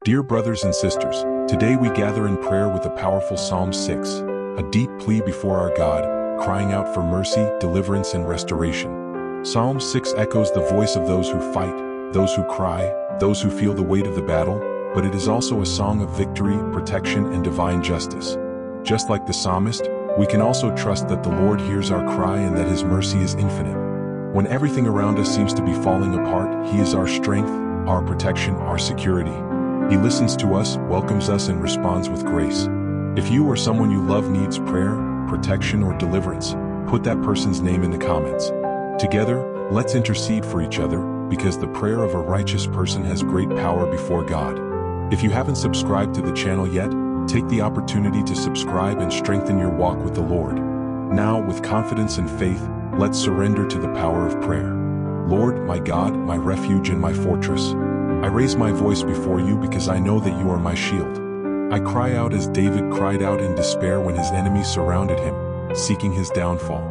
Dear brothers and sisters, today we gather in prayer with a powerful Psalm 6, a deep plea before our God, crying out for mercy, deliverance, and restoration. Psalm 6 echoes the voice of those who fight, those who cry, those who feel the weight of the battle, but it is also a song of victory, protection, and divine justice. Just like the psalmist, we can also trust that the Lord hears our cry and that His mercy is infinite. When everything around us seems to be falling apart, He is our strength, our protection, our security. He listens to us, welcomes us, and responds with grace. If you or someone you love needs prayer, protection, or deliverance, put that person's name in the comments. Together, let's intercede for each other, because the prayer of a righteous person has great power before God. If you haven't subscribed to the channel yet, take the opportunity to subscribe and strengthen your walk with the Lord. Now, with confidence and faith, let's surrender to the power of prayer. Lord, my God, my refuge and my fortress, I raise my voice before you because I know that you are my shield. I cry out as David cried out in despair when his enemies surrounded him, seeking his downfall.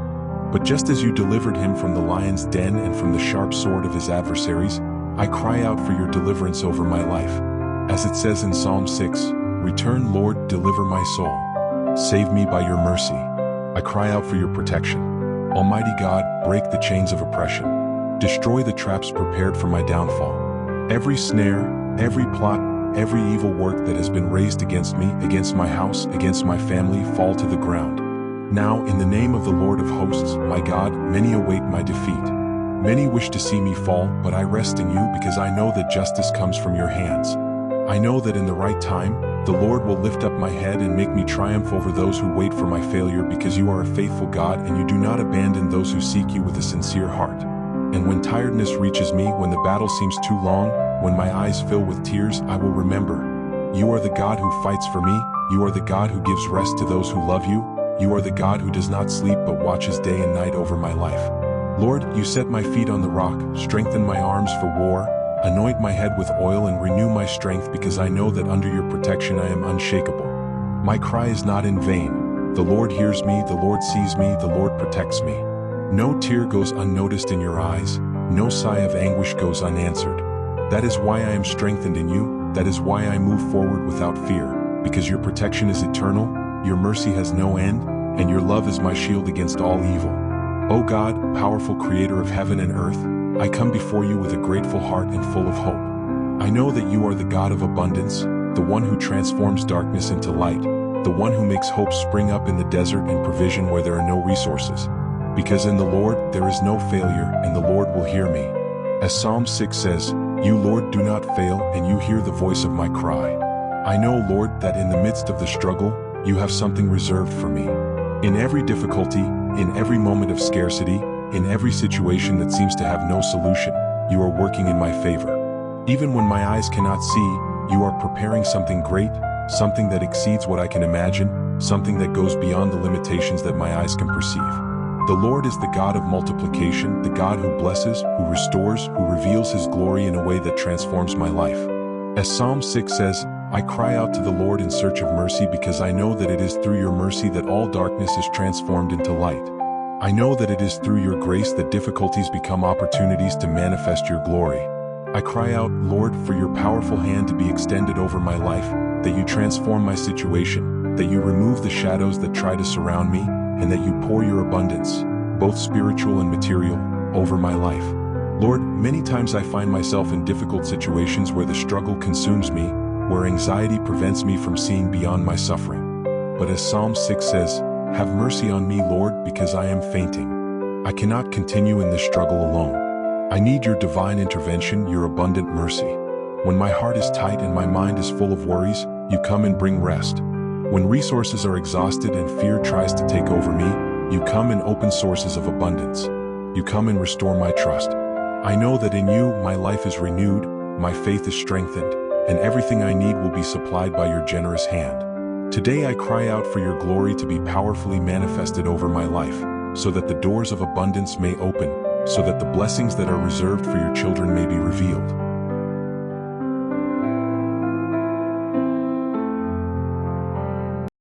But just as you delivered him from the lion's den and from the sharp sword of his adversaries, I cry out for your deliverance over my life. As it says in Psalm 6, "Return, Lord, deliver my soul. Save me by your mercy." I cry out for your protection. Almighty God, break the chains of oppression. Destroy the traps prepared for my downfall. Every snare, every plot, every evil work that has been raised against me, against my house, against my family, fall to the ground. Now, in the name of the Lord of hosts, my God, many await my defeat. Many wish to see me fall, but I rest in you because I know that justice comes from your hands. I know that in the right time, the Lord will lift up my head and make me triumph over those who wait for my failure, because you are a faithful God and you do not abandon those who seek you with a sincere heart. And when tiredness reaches me, when the battle seems too long, when my eyes fill with tears, I will remember. You are the God who fights for me. You are the God who gives rest to those who love you. You are the God who does not sleep but watches day and night over my life. Lord, you set my feet on the rock, strengthen my arms for war, anoint my head with oil and renew my strength, because I know that under your protection I am unshakable. My cry is not in vain. The Lord hears me, the Lord sees me, the Lord protects me. No tear goes unnoticed in your eyes, no sigh of anguish goes unanswered. That is why I am strengthened in you, that is why I move forward without fear, because your protection is eternal, your mercy has no end, and your love is my shield against all evil. O God, powerful creator of heaven and earth, I come before you with a grateful heart and full of hope. I know that you are the God of abundance, the one who transforms darkness into light, the one who makes hope spring up in the desert and provision where there are no resources. Because in the Lord there is no failure, and the Lord will hear me. As Psalm 6 says, "You, Lord, do not fail, and you hear the voice of my cry." I know, Lord, that in the midst of the struggle, you have something reserved for me. In every difficulty, in every moment of scarcity, in every situation that seems to have no solution, you are working in my favor. Even when my eyes cannot see, you are preparing something great, something that exceeds what I can imagine, something that goes beyond the limitations that my eyes can perceive. The Lord is the God of multiplication, the God who blesses, who restores, who reveals His glory in a way that transforms my life. As Psalm 6 says, I cry out to the Lord in search of mercy, because I know that it is through your mercy that all darkness is transformed into light. I know that it is through your grace that difficulties become opportunities to manifest your glory. I cry out, Lord, for your powerful hand to be extended over my life, that you transform my situation, that you remove the shadows that try to surround me, and that you pour your abundance, both spiritual and material, over my life. Lord, many times I find myself in difficult situations where the struggle consumes me, where anxiety prevents me from seeing beyond my suffering. But as Psalm 6 says, have mercy on me, Lord, because I am fainting. I cannot continue in this struggle alone. I need your divine intervention, your abundant mercy. When my heart is tight and my mind is full of worries, you come and bring rest. When resources are exhausted and fear tries to take over me, you come and open sources of abundance. You come and restore my trust. I know that in you my life is renewed, my faith is strengthened, and everything I need will be supplied by your generous hand. Today I cry out for your glory to be powerfully manifested over my life, so that the doors of abundance may open, so that the blessings that are reserved for your children may be revealed.